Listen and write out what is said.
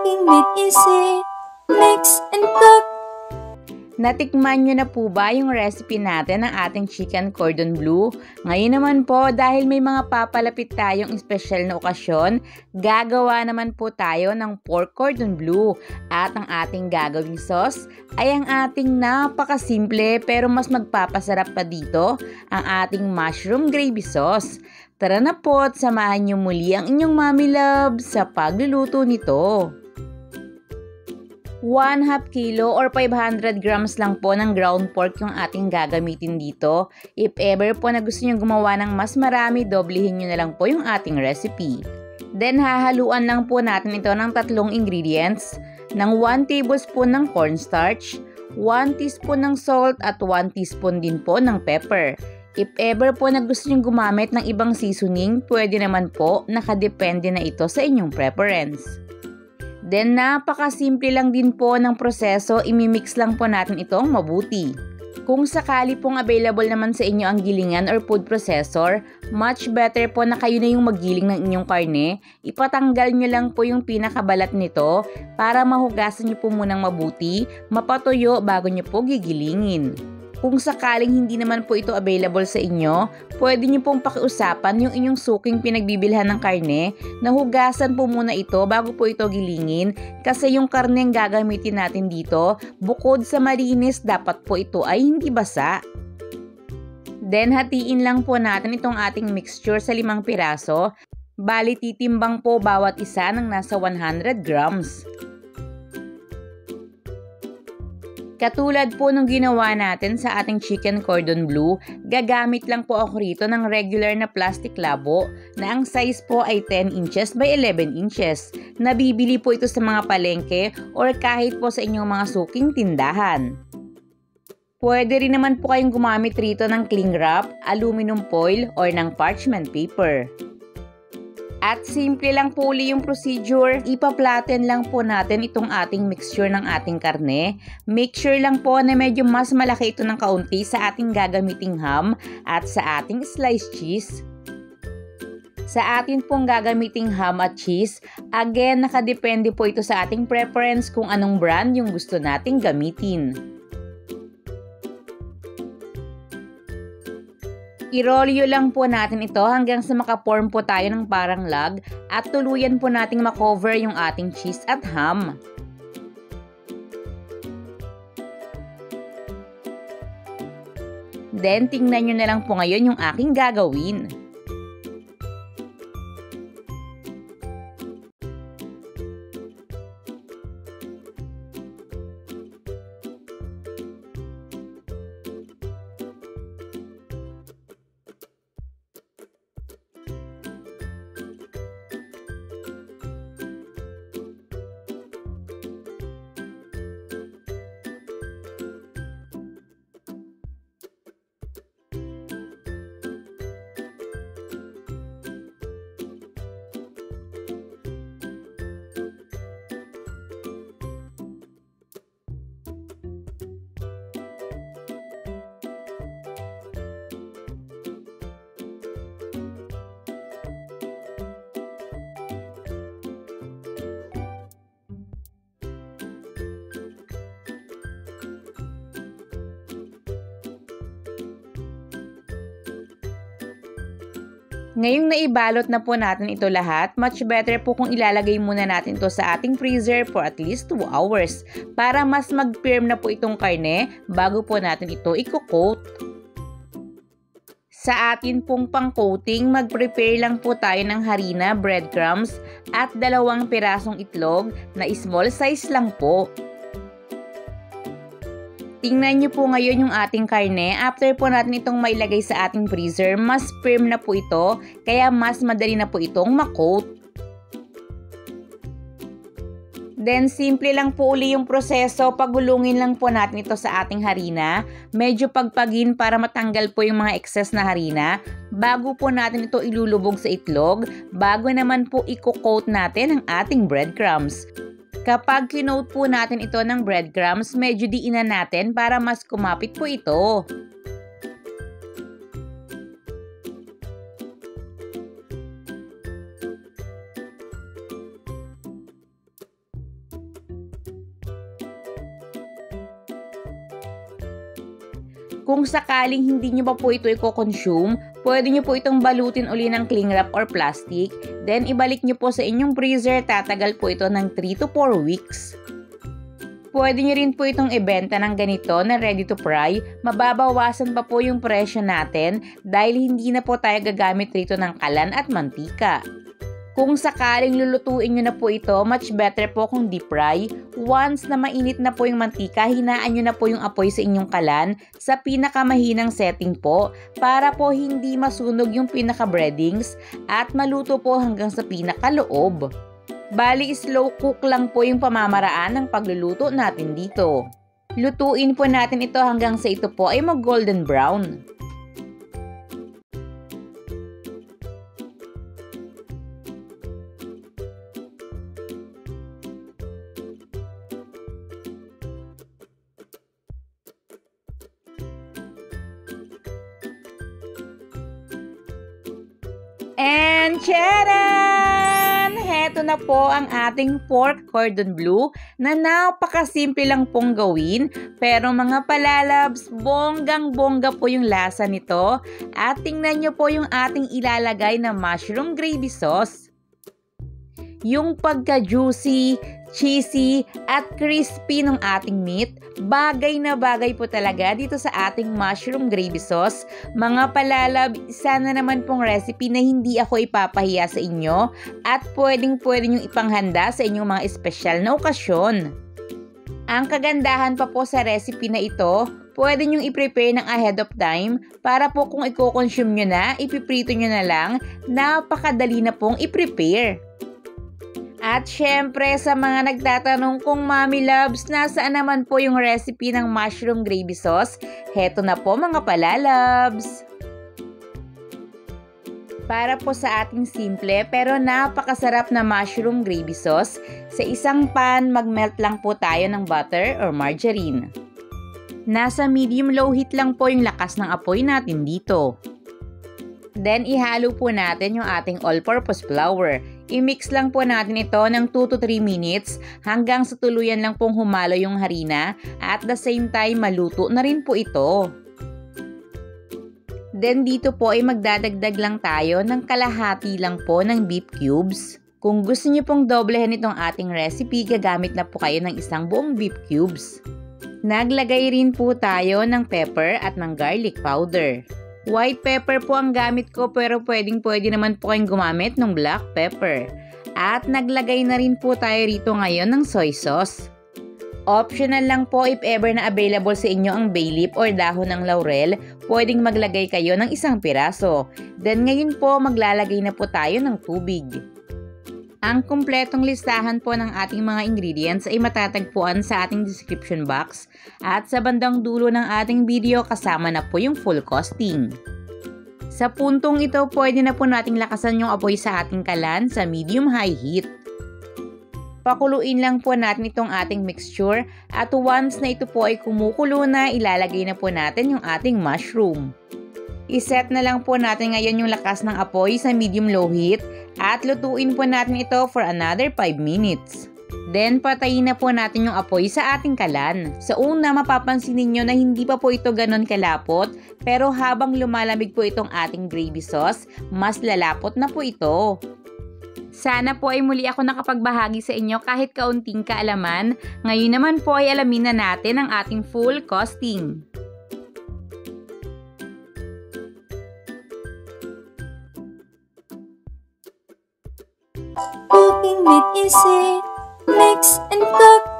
Cooking with Easy. Mix and cook. Natikman nyo na po ba yung recipe natin ng ating chicken cordon bleu? Ngayon naman po, dahil may mga papalapit tayong espesyal na okasyon, gagawa naman po tayo ng pork cordon bleu. At ang ating gagawing sauce ay ang ating napakasimple pero mas magpapasarap pa dito, ang ating mushroom gravy sauce. Tara na po at samahan nyo muli ang inyong mommy love sa pagluluto nito. 1/2 kilo or 500 grams lang po ng ground pork yung ating gagamitin dito. If ever po na gusto nyo gumawa ng mas marami, doblehin nyo na lang po yung ating recipe. Then hahaluan lang po natin ito ng 3 ingredients, ng 1 tablespoon ng cornstarch, 1 teaspoon ng salt at 1 teaspoon din po ng pepper. If ever po na gusto nyo gumamit ng ibang seasoning, pwede naman po, nakadepende na ito sa inyong preference. Then napakasimple lang din po ng proseso, imimix lang po natin itong mabuti. Kung sakali pong available naman sa inyo ang gilingan or food processor, much better po na kayo na yung maggiling ng inyong karne. Ipatanggal nyo lang po yung pinakabalat nito para mahugasan nyo po munang mabuti, mapatuyo bago nyo po gigilingin. Kung sakaling hindi naman po ito available sa inyo, pwede nyo pong pakiusapan yung inyong suking pinagbibilhan ng karne na hugasan po muna ito bago po ito gilingin, kasi yung karne ang gagamitin natin dito, bukod sa malinis, dapat po ito ay hindi basa. Then hatiin lang po natin itong ating mixture sa 5 piraso, bali titimbang po bawat isa ng nasa 100 grams. Katulad po nung ginawa natin sa ating chicken cordon bleu, gagamit lang po ako rito ng regular na plastic labo na ang size po ay 10 inches by 11 inches. Nabibili po ito sa mga palengke or kahit po sa inyong mga suking tindahan. Pwede rin naman po kayong gumamit rito ng cling wrap, aluminum foil or ng parchment paper. At simple lang po uli yung procedure, ipa-flatten lang po natin itong ating mixture ng ating karne. Make sure lang po na medyo mas malaki ito ng kaunti sa ating gagamiting ham at sa ating sliced cheese. Sa atin pong gagamiting ham at cheese, again nakadepende po ito sa ating preference kung anong brand yung gusto nating gamitin. I-rolyo lang po natin ito hanggang sa makaform po tayo ng parang log at tuluyan po nating makover yung ating cheese at ham. Then tingnan nyo na lang po ngayon yung aking gagawin. Ngayong naibalot na po natin ito lahat, much better po kung ilalagay muna natin ito sa ating freezer for at least 2 hours para mas mag-firm na po itong karne bago po natin ito i-coat. Sa atin pong pang-coating, mag-prepare lang po tayo ng harina, breadcrumbs at 2 pirasong itlog na small size lang po. Tingnan nyo po ngayon yung ating karne. After po natin itong mailagay sa ating freezer, mas firm na po ito, kaya mas madali na po itong ma-coat. Then, simple lang po uli yung proseso. Pagulungin lang po natin ito sa ating harina. Medyo pagpagin para matanggal po yung mga excess na harina. Bago po natin ito ilulubog sa itlog, bago naman po i-coat natin ang ating breadcrumbs. Kapag kinoat po natin ito ng breadcrumbs, medyo diinan natin para mas kumapit po ito. Kung sakaling hindi nyo pa po ito i-consume, pwede nyo po itong balutin uli ng cling wrap or plastic, then ibalik nyo po sa inyong freezer, tatagal po ito ng 3 to 4 weeks. Pwede nyo rin po itong ibenta ng ganito na ready to fry, mababawasan pa po yung presyo natin dahil hindi na po tayo gagamit rito ng kalan at mantika. Kung sakaling lulutuin nyo na po ito, much better po kung deep fry. Once na mainit na po yung mantika, hinaan nyo na po yung apoy sa inyong kalan sa pinakamahinang setting po para po hindi masunog yung pinaka-breadings at maluto po hanggang sa pinakaloob. Bali, slow cook lang po yung pamamaraan ng pagluluto natin dito. Lutuin po natin ito hanggang sa ito po ay mag-golden brown. And charan! Heto na po ang ating pork cordon bleu na napakasimple lang pong gawin. Pero mga palalabs, bonggang-bongga po yung lasa nito. At tingnan nyo po yung ating ilalagay na mushroom gravy sauce. Yung pagka-juicy, cheesy, at crispy ng ating meat, bagay na bagay po talaga dito sa ating mushroom gravy sauce. Mga palalab, isa na naman pong recipe na hindi ako ipapahiya sa inyo at pwedeng nyo ipanghanda sa inyong mga espesyal na okasyon. Ang kagandahan pa po sa recipe na ito, pwede nyong i-prepare ng ahead of time para po kung i-consume nyo na, ipiprito nyo na lang, napakadali na pong i-prepare. At syempre sa mga nagtatanong kung Mommy Loves, nasaan naman po yung recipe ng mushroom gravy sauce? Heto na po mga palalabs! Para po sa ating simple pero napakasarap na mushroom gravy sauce, sa isang pan mag-melt lang po tayo ng butter or margarine. Nasa medium-low heat lang po yung lakas ng apoy natin dito. Then ihalo po natin yung ating all-purpose flour. I-mix lang po natin ito ng 2 to 3 minutes hanggang sa tuluyan lang pong humalo yung harina at the same time maluto na rin po ito. Then dito po ay magdadagdag lang tayo ng kalahati lang po ng beef cubes. Kung gusto niyo pong doblehan itong ating recipe, gagamit na po kayo ng isang buong beef cubes. Naglagay rin po tayo ng pepper at ng garlic powder. White pepper po ang gamit ko pero pwede naman po kayong gumamit ng black pepper. At naglagay na rin po tayo rito ngayon ng soy sauce. Optional lang po if ever na available sa inyo ang bay leaf or dahon ng laurel, pwedeng maglagay kayo ng isang piraso. Then ngayon po maglalagay na po tayo ng tubig. Ang kumpletong listahan po ng ating mga ingredients ay matatagpuan sa ating description box at sa bandang dulo ng ating video kasama na po yung full costing. Sa puntong ito, pwede na po nating lakasan yung apoy sa ating kalan sa medium-high heat. Pakuluin lang po natin itong ating mixture at once na ito po ay kumukulo na, ilalagay na po natin yung ating mushroom. I-set na lang po natin ngayon yung lakas ng apoy sa medium-low heat at lutuin po natin ito for another 5 minutes. Then patayin na po natin yung apoy sa ating kalan. Sa una, mapapansin ninyo na hindi pa po ito ganon kalapot, pero habang lumalamig po itong ating gravy sauce, mas lalapot na po ito. Sana po ay muli ako nakapagbahagi sa inyo kahit kaunting kaalaman. Ngayon naman po ay alamin na natin ang ating full costing. Cooking with easy, mix and cook.